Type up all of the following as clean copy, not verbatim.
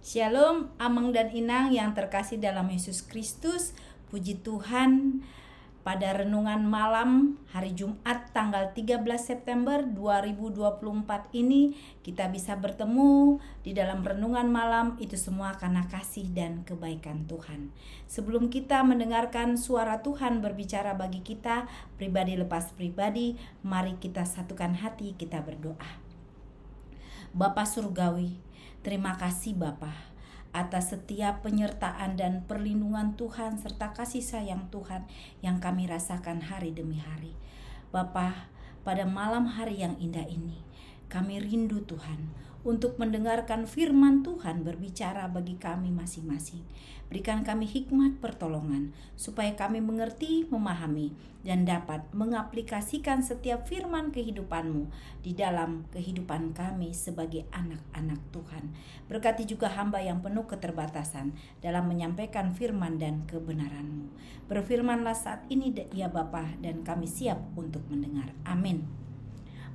Shalom, Amang dan Inang yang terkasih dalam Yesus Kristus. Puji Tuhan, pada renungan malam hari Jumat tanggal 13 September 2024 ini kita bisa bertemu di dalam renungan malam. Itu semua karena kasih dan kebaikan Tuhan. Sebelum kita mendengarkan suara Tuhan berbicara bagi kita pribadi lepas pribadi, mari kita satukan hati, kita berdoa. Bapa Surgawi, terima kasih Bapa atas setiap penyertaan dan perlindungan Tuhan serta kasih sayang Tuhan yang kami rasakan hari demi hari. Bapa, pada malam hari yang indah ini kami rindu Tuhan untuk mendengarkan firman Tuhan berbicara bagi kami masing-masing. Berikan kami hikmat pertolongan supaya kami mengerti, memahami, dan dapat mengaplikasikan setiap firman kehidupan-Mu di dalam kehidupan kami sebagai anak-anak Tuhan. Berkati juga hamba yang penuh keterbatasan dalam menyampaikan firman dan kebenaran-Mu. Berfirmanlah saat ini ya Bapa, dan kami siap untuk mendengar. Amin.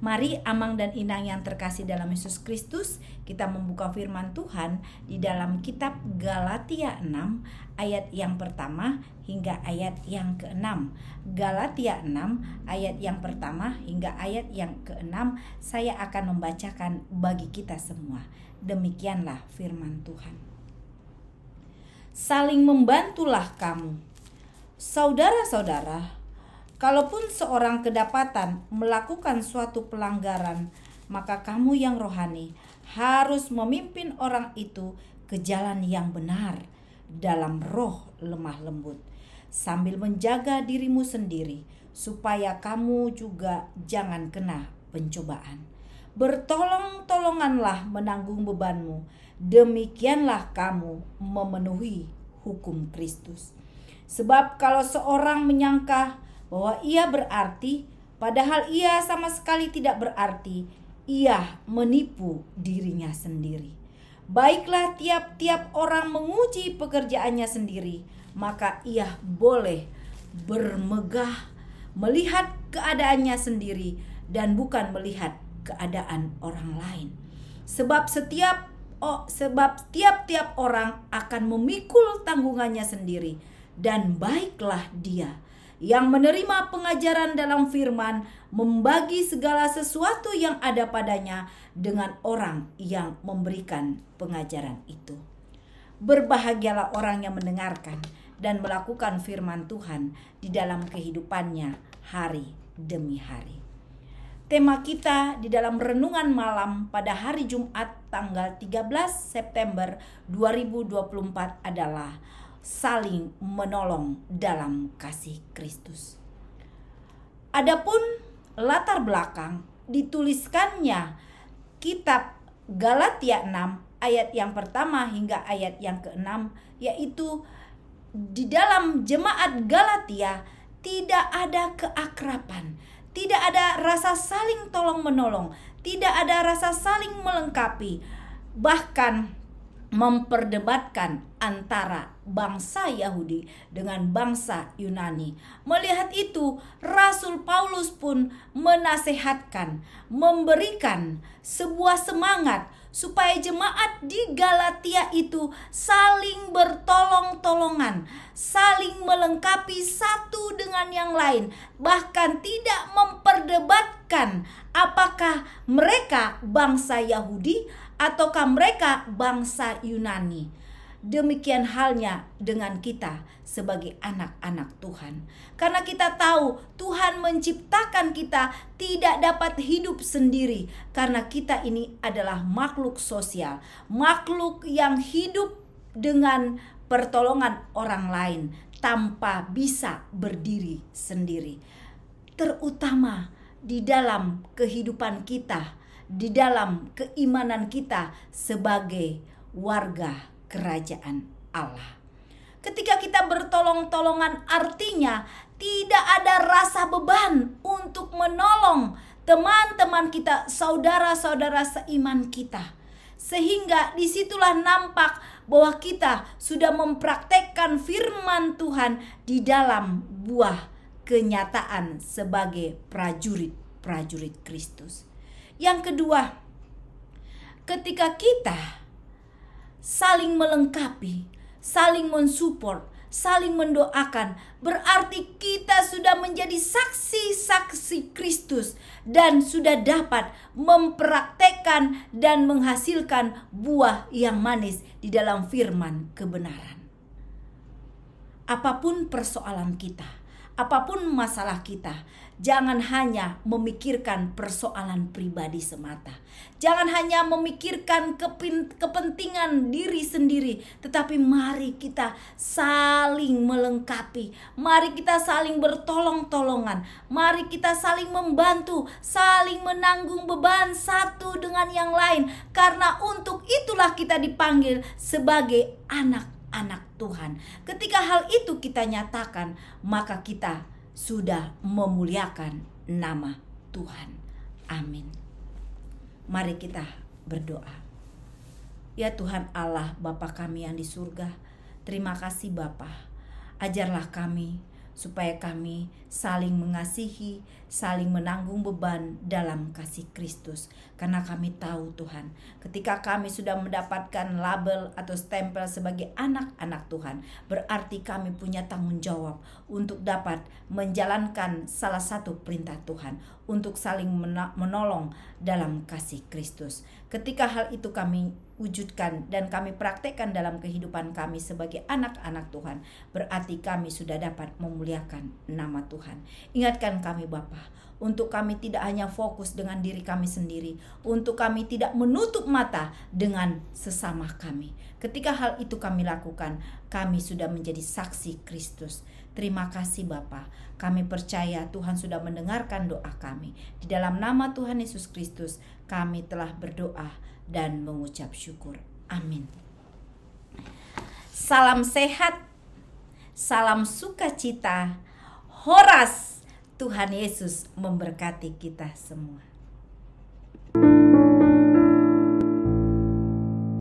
Mari Amang dan Inang yang terkasih dalam Yesus Kristus, kita membuka firman Tuhan di dalam kitab Galatia 6 ayat yang pertama hingga ayat yang ke-6. Galatia 6 ayat yang pertama hingga ayat yang ke-6 saya akan membacakan bagi kita semua. Demikianlah firman Tuhan. Saling membantulah kamu, saudara-saudara. Kalaupun seorang kedapatan melakukan suatu pelanggaran, maka kamu yang rohani harus memimpin orang itu ke jalan yang benar dalam roh lemah lembut, sambil menjaga dirimu sendiri, supaya kamu juga jangan kena pencobaan. Bertolong-tolonganlah menanggung bebanmu, demikianlah kamu memenuhi hukum Kristus. Sebab kalau seorang menyangka bahwa ia berarti, padahal ia sama sekali tidak berarti, ia menipu dirinya sendiri. Baiklah tiap-tiap orang menguji pekerjaannya sendiri, maka ia boleh bermegah melihat keadaannya sendiri dan bukan melihat keadaan orang lain. Sebab tiap-tiap orang akan memikul tanggungannya sendiri, dan baiklah dia yang menerima pengajaran dalam firman membagi segala sesuatu yang ada padanya dengan orang yang memberikan pengajaran itu. Berbahagialah orang yang mendengarkan dan melakukan firman Tuhan di dalam kehidupannya hari demi hari. Tema kita di dalam renungan malam pada hari Jumat tanggal 13 September 2024 adalah saling menolong dalam kasih Kristus. Adapun latar belakang dituliskannya kitab Galatia 6 ayat yang pertama hingga ayat yang ke-6, yaitu di dalam jemaat Galatia tidak ada keakraban, tidak ada rasa saling tolong menolong, tidak ada rasa saling melengkapi, bahkan memperdebatkan antara bangsa Yahudi dengan bangsa Yunani. Melihat itu, Rasul Paulus pun menasehatkan, memberikan sebuah semangat supaya jemaat di Galatia itu saling bertolong-tolongan, saling melengkapi satu dengan yang lain, bahkan tidak memperdebatkan apakah mereka bangsa Yahudi ataukah mereka bangsa Yunani. Demikian halnya dengan kita sebagai anak-anak Tuhan. Karena kita tahu Tuhan menciptakan kita tidak dapat hidup sendiri, karena kita ini adalah makhluk sosial, makhluk yang hidup dengan pertolongan orang lain tanpa bisa berdiri sendiri. Terutama di dalam kehidupan kita, di dalam keimanan kita sebagai warga kerajaan Allah. Ketika kita bertolong-tolongan, artinya tidak ada rasa beban untuk menolong teman-teman kita, saudara-saudara seiman kita. Sehingga disitulah nampak bahwa kita sudah mempraktekkan firman Tuhan di dalam buah kenyataan sebagai prajurit Kristus. Yang kedua, ketika kita saling melengkapi, saling mensupport, saling mendoakan, berarti kita sudah menjadi saksi-saksi Kristus dan sudah dapat mempraktekkan dan menghasilkan buah yang manis di dalam firman kebenaran. Apapun persoalan kita, apapun masalah kita, jangan hanya memikirkan persoalan pribadi semata. Jangan hanya memikirkan kepentingan diri sendiri, tetapi mari kita saling melengkapi. Mari kita saling bertolong-tolongan. Mari kita saling membantu, saling menanggung beban satu dengan yang lain. Karena untuk itulah kita dipanggil sebagai anak-anak Tuhan. Ketika hal itu kita nyatakan, maka kita sudah memuliakan nama Tuhan. Amin. Mari kita berdoa. Ya Tuhan Allah, Bapa kami yang di surga, terima kasih Bapa. Ajarlah kami supaya kami saling mengasihi, saling menanggung beban dalam kasih Kristus. Karena kami tahu Tuhan, ketika kami sudah mendapatkan label atau stempel sebagai anak-anak Tuhan, berarti kami punya tanggung jawab untuk dapat menjalankan salah satu perintah Tuhan, untuk saling menolong dalam kasih Kristus. Ketika hal itu kami wujudkan dan kami praktekkan dalam kehidupan kami sebagai anak-anak Tuhan, berarti kami sudah dapat memuliakan nama Tuhan. Ingatkan kami Bapa, untuk kami tidak hanya fokus dengan diri kami sendiri, untuk kami tidak menutup mata dengan sesama kami. Ketika hal itu kami lakukan, kami sudah menjadi saksi Kristus. Terima kasih Bapa. Kami percaya Tuhan sudah mendengarkan doa kami. Di dalam nama Tuhan Yesus Kristus, kami telah berdoa dan mengucap syukur. Amin. Salam sehat, salam sukacita, horas. Tuhan Yesus memberkati kita semua.